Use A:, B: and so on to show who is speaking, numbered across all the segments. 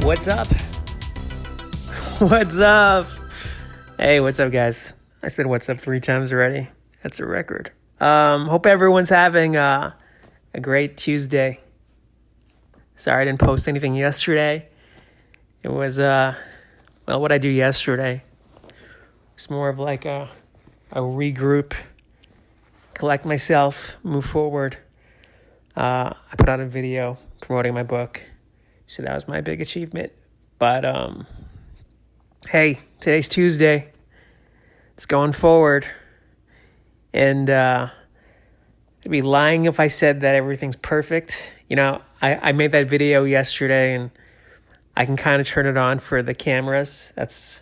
A: What's up? What's up? Hey, what's up, guys? I said what's up 3 times already. That's a record. Hope everyone's having a great Tuesday. Sorry I didn't post anything yesterday. It was, what I do yesterday. It's more of like a regroup, collect myself, move forward. I put out a video promoting my book. So that was my big achievement. But, hey, today's Tuesday. It's going forward. And I'd be lying if I said that everything's perfect. You know, I made that video yesterday, and I can kind of turn it on for the cameras. That's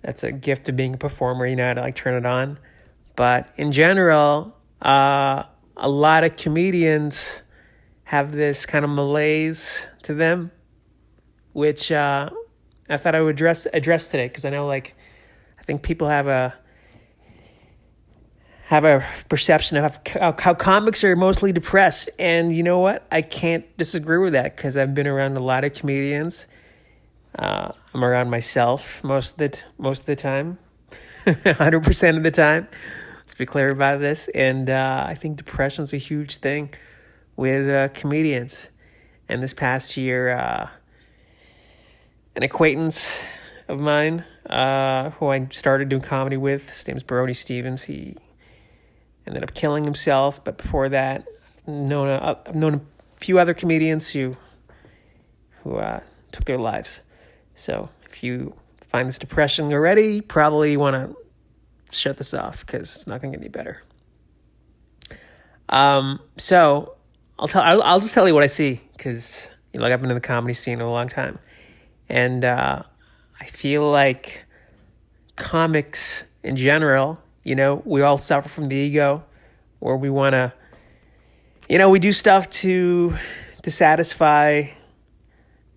A: a gift of being a performer, you know, how to like turn it on. But in general, a lot of comedians have this kind of malaise to them, which I thought I would address today, because I know, like, I think people have a perception of how comics are mostly depressed, and you know what? I can't disagree with that, because I've been around a lot of comedians. I'm around myself most of the time, 100% of the time. Let's be clear about this. And I think depression is a huge thing with comedians. And this past year, an acquaintance of mine who I started doing comedy with, his name's Brody Stevens, he ended up killing himself. But before that, I've known a few other comedians who took their lives. So if you find this depression already, you probably want to shut this off, because it's not going to get any better. So I'll just tell you what I see, because I've been in the comedy scene a long time, and I feel like comics in general, we all suffer from the ego, or we want to, we do stuff to satisfy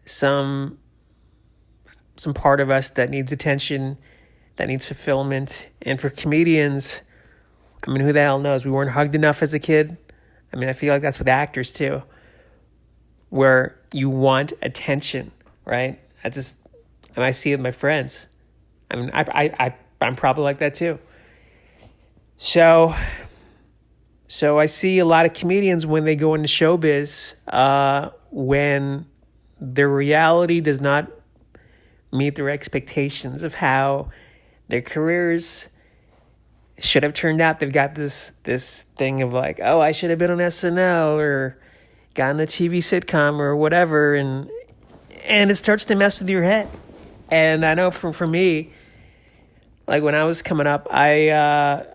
A: some part of us that needs attention, that needs fulfillment. And for comedians, who the hell knows? We weren't hugged enough as a kid. I feel like that's with actors too, where you want attention, right? I see it with my friends. I'm probably like that too. So I see a lot of comedians when they go into showbiz, when their reality does not meet their expectations of how their careers should have turned out. They've got this thing of like, oh, I should have been on SNL or gotten a TV sitcom or whatever, and it starts to mess with your head. And I know for me, like when I was coming up, I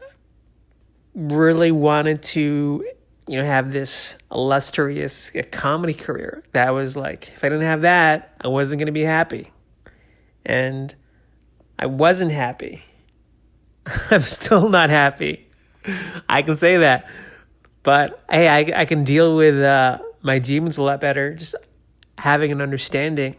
A: really wanted to have this illustrious comedy career. That was like, if I didn't have that, I wasn't going to be happy. And I wasn't happy. I'm still not happy. I can say that. But hey, I can deal with my demons a lot better, just having an understanding.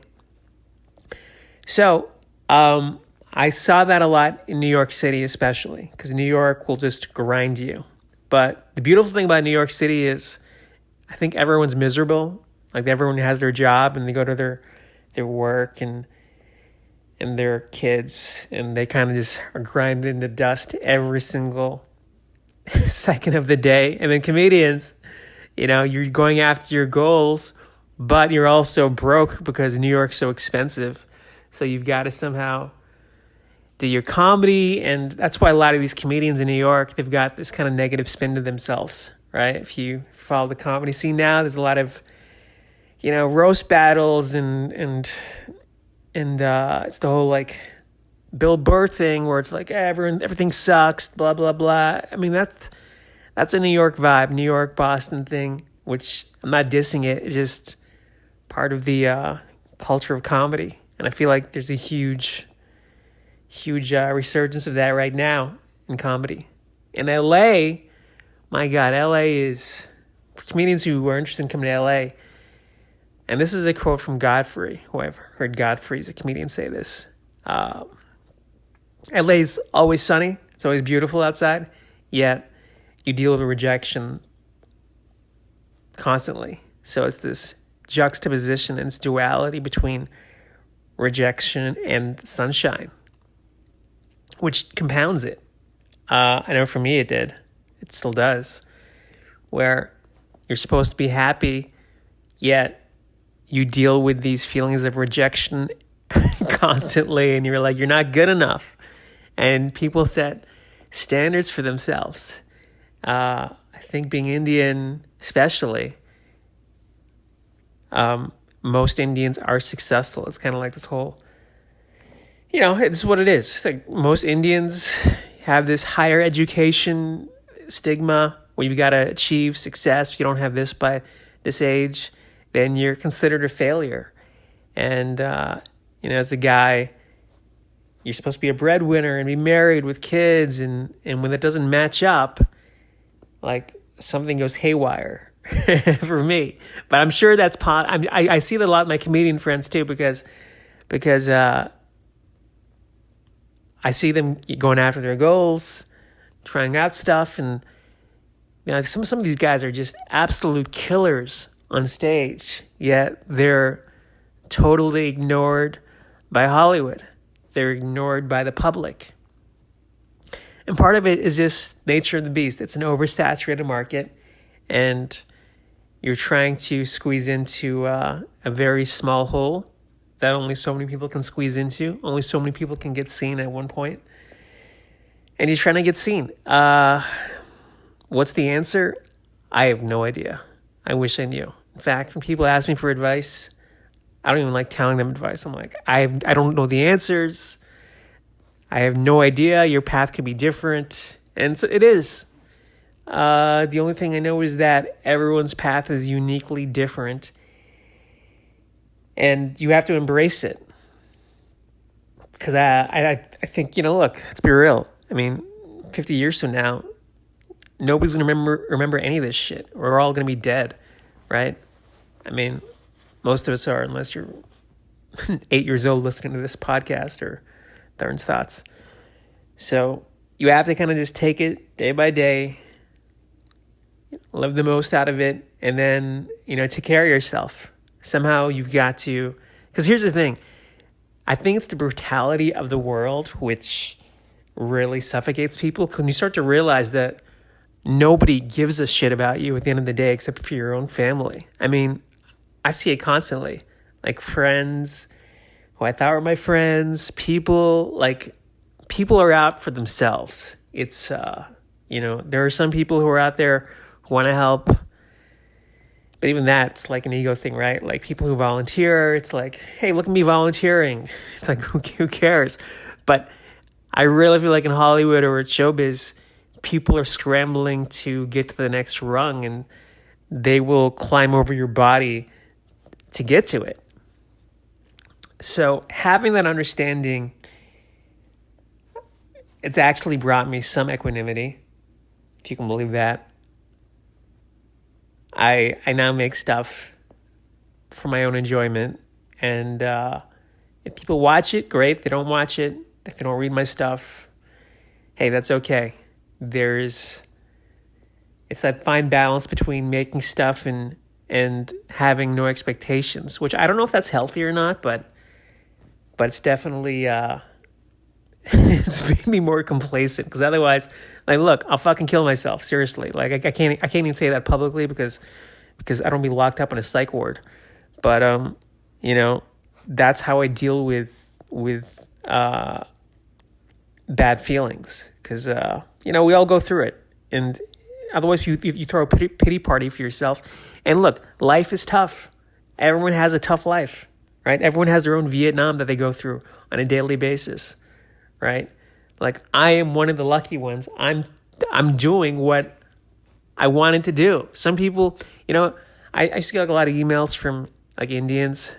A: So I saw that a lot in New York City, especially, because New York will just grind you. But the beautiful thing about New York City is I think everyone's miserable. Like, everyone has their job, and they go to their work and their kids, and they kind of just are grinded into dust every single second of the day. And then comedians, you're going after your goals, but you're also broke because New York's so expensive. So you've got to somehow do your comedy, and that's why a lot of these comedians in New York, they've got this kind of negative spin to themselves, right? If you follow the comedy scene now, there's a lot of, roast battles and it's the whole like Bill Burr thing where it's like everything sucks, blah blah blah. That's a New York vibe, New York Boston thing, which I'm not dissing it. It's just part of the culture of comedy, and I feel like there's a huge resurgence of that right now in comedy. In LA, my God, LA is, for comedians who are interested in coming to LA. And this is a quote from Godfrey, who I've heard Godfrey as a comedian say this. LA's always sunny. It's always beautiful outside. Yet you deal with rejection constantly. So it's this juxtaposition and this duality between rejection and sunshine, which compounds it. I know for me it did. It still does. Where you're supposed to be happy, yet you deal with these feelings of rejection constantly, and you're like, you're not good enough. And people set standards for themselves. I think being Indian, especially, most Indians are successful. It's kind of like this whole, it's what it is. Like most Indians have this higher education stigma where you got to achieve success. If you don't have this by this age, then you're considered a failure. And, as a guy, you're supposed to be a breadwinner and be married with kids. And when that doesn't match up, like something goes haywire for me. But I'm sure that's I see that a lot in my comedian friends too, because I see them going after their goals, trying out stuff, and some of these guys are just absolute killers on stage, yet they're totally ignored by Hollywood. They're ignored by the public. And part of it is just nature of the beast. It's an oversaturated market, and you're trying to squeeze into a very small hole that only so many people can squeeze into. Only so many people can get seen at one point. And you're trying to get seen. What's the answer? I have no idea. I wish I knew. In fact, when people ask me for advice, I don't even like telling them advice. I'm like, I don't know the answers. I have no idea. Your path could be different. And so it is. The only thing I know is that everyone's path is uniquely different. And you have to embrace it. Because I think, look, let's be real. 50 years from now, nobody's going to remember any of this shit. We're all going to be dead, right? Most of us are, unless you're 8 years old listening to this podcast or Darren's thoughts. So you have to kind of just take it day by day, live the most out of it, and then, take care of yourself. Somehow you've got to, because here's the thing. I think it's the brutality of the world which really suffocates people. When you start to realize that nobody gives a shit about you at the end of the day except for your own family. I see it constantly. Like friends who I thought were my friends, people are out for themselves. It's, there are some people who are out there who want to help. But even that's like an ego thing, right? Like people who volunteer, it's like, hey, look at me volunteering. It's like, who cares? But I really feel like in Hollywood or at showbiz, people are scrambling to get to the next rung, and they will climb over your body to get to it. So having that understanding, it's actually brought me some equanimity, if you can believe that. I now make stuff for my own enjoyment, and if people watch it, great. If they don't watch it, if they don't read my stuff, hey, that's okay. It's that fine balance between making stuff and having no expectations, which I don't know if that's healthy or not, but it's definitely it's made me more complacent, because otherwise, like, look, I'll fucking kill myself, seriously. Like I can't even say that publicly because I don't be locked up in a psych ward. But that's how I deal with bad feelings, because we all go through it, and otherwise you throw a pity party for yourself. And look, life is tough. Everyone has a tough life, right? Everyone has their own Vietnam that they go through on a daily basis, right? Like I am one of the lucky ones. I'm doing what I wanted to do. Some people, I used to get like a lot of emails from like Indians.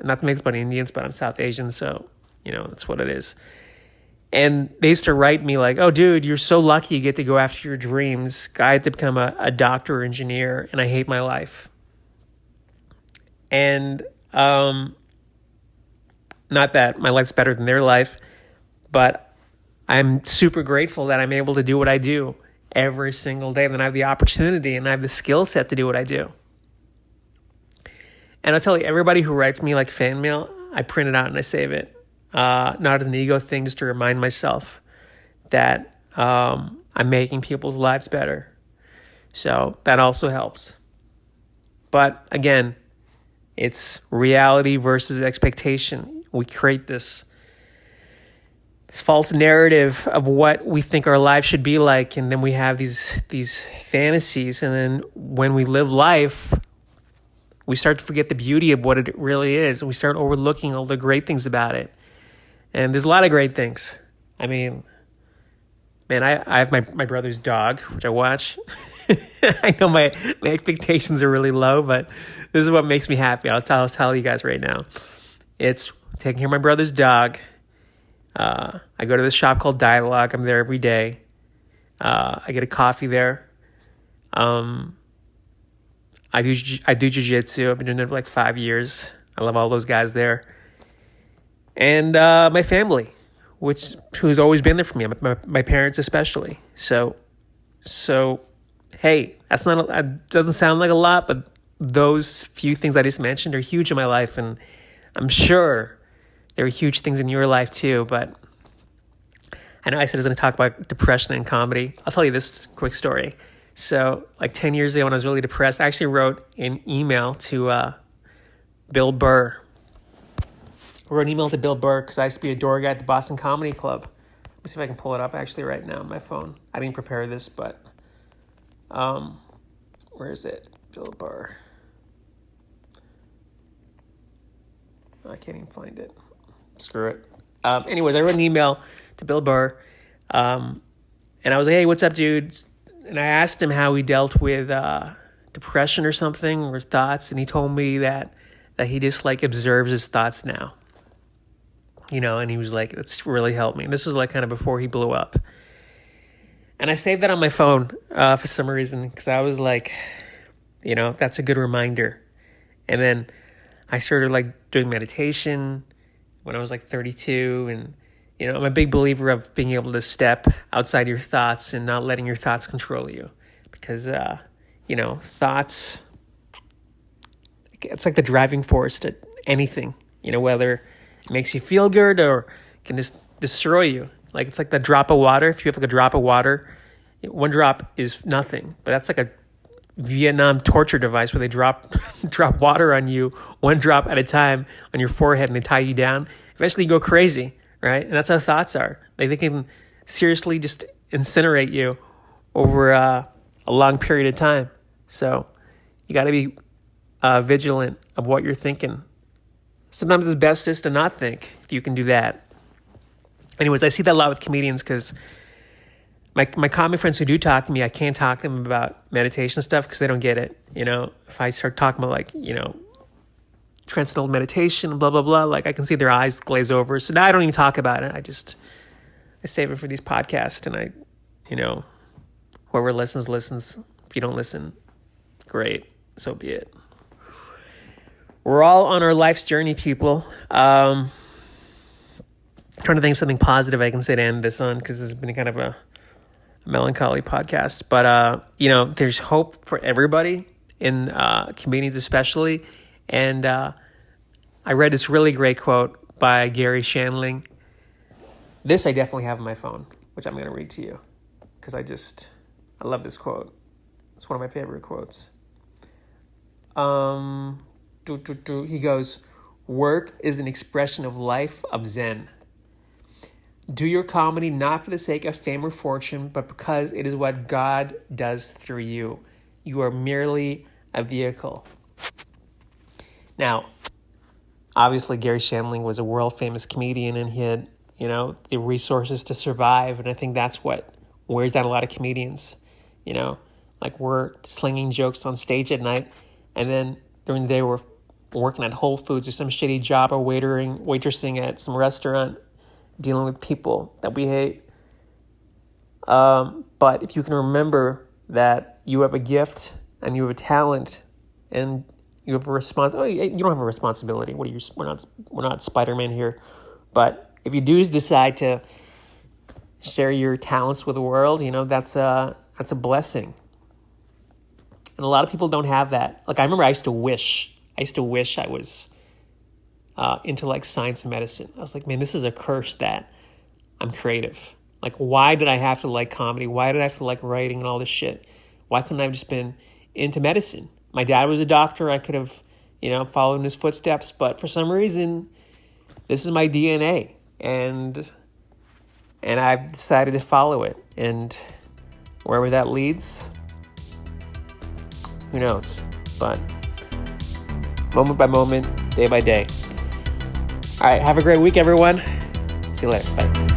A: Not to make fun of Indians, but I'm South Asian, so that's what it is. And they used to write me like, oh, dude, you're so lucky you get to go after your dreams. I had to become a doctor or engineer, and I hate my life. And not that my life's better than their life, but I'm super grateful that I'm able to do what I do every single day. And then I have the opportunity and I have the skill set to do what I do. And I'll tell you, everybody who writes me like fan mail, I print it out and I save it. Not as an ego thing, just to remind myself that I'm making people's lives better. So that also helps. But again, it's reality versus expectation. We create this false narrative of what we think our life should be like, and then we have these fantasies, and then when we live life, we start to forget the beauty of what it really is, and we start overlooking all the great things about it. And there's a lot of great things. I mean, man, I have my brother's dog, which I watch. I know my expectations are really low, but this is what makes me happy. I'll tell you guys right now. It's taking care of my brother's dog. I go to this shop called Dialogue. I'm there every day. I get a coffee there. I do jiu-jitsu. I've been doing it for like 5 years. I love all those guys there. And my family, who's always been there for me, my parents especially. So hey, that doesn't sound like a lot, but those few things I just mentioned are huge in my life, and I'm sure there are huge things in your life too. But I know I said I was going to talk about depression and comedy. I'll tell you this quick story. So like 10 years ago when I was really depressed, I actually wrote an email to Bill Burr. I wrote an email to Bill Burr because I used to be a door guy at the Boston Comedy Club. Let me see if I can pull it up actually right now on my phone. I didn't prepare this, but where is it? Bill Burr. I can't even find it. Screw it. Anyways, I wrote an email to Bill Burr, and I was like, hey, what's up, dude? And I asked him how he dealt with depression or something, or his thoughts, and he told me that he just like observes his thoughts now. And he was like, that's really helped me. And this was like kind of before he blew up. And I saved that on my phone for some reason, because I was like, that's a good reminder. And then I started like doing meditation when I was like 32. And, I'm a big believer of being able to step outside your thoughts and not letting your thoughts control you. Because, thoughts, it's like the driving force to anything, whether it makes you feel good or can just destroy you. Like, it's like the drop of water. If you have like a drop of water, one drop is nothing, but that's like a Vietnam torture device where they drop water on you, one drop at a time on your forehead, and they tie you down. Eventually you go crazy, right? And that's how thoughts are. They can seriously just incinerate you over a long period of time. So you got to be vigilant of what you're thinking. Sometimes it's best just to not think, if you can do that. Anyways, I see that a lot with comedians, because my comic friends who do talk to me, I can't talk to them about meditation stuff because they don't get it. If I start talking about like, transcendental meditation, blah, blah, blah, like I can see their eyes glaze over. So now I don't even talk about it. I save it for these podcasts, and whoever listens. If you don't listen, great. So be it. We're all on our life's journey, people. Trying to think of something positive I can say to end this on, because this has been kind of a melancholy podcast. But, there's hope for everybody, in comedians especially. And I read this really great quote by Gary Shandling. This I definitely have on my phone, which I'm going to read to you, because I love this quote. It's one of my favorite quotes. He goes, work is an expression of life, of Zen. Do your comedy not for the sake of fame or fortune, but because it is what God does through you. You are merely a vehicle. Now, obviously Gary Shandling was a world-famous comedian, and he had, the resources to survive. And I think that's what wears down a lot of comedians. Like we're slinging jokes on stage at night, and then during the day we're working at Whole Foods or some shitty job, or waitressing at some restaurant, dealing with people that we hate. But if you can remember that you have a gift and you have a talent and you have a you don't have a responsibility. We're not Spider-Man here. But if you do decide to share your talents with the world, that's a blessing. And a lot of people don't have that. Like I remember I used to wish I was into like science and medicine. I was like, man, this is a curse that I'm creative. Like, why did I have to like comedy? Why did I have to like writing and all this shit? Why couldn't I have just been into medicine? My dad was a doctor. I could have, followed in his footsteps. But for some reason, this is my DNA. And I've decided to follow it. And wherever that leads, who knows? But moment by moment, day by day. All right, have a great week, everyone. See you later. Bye.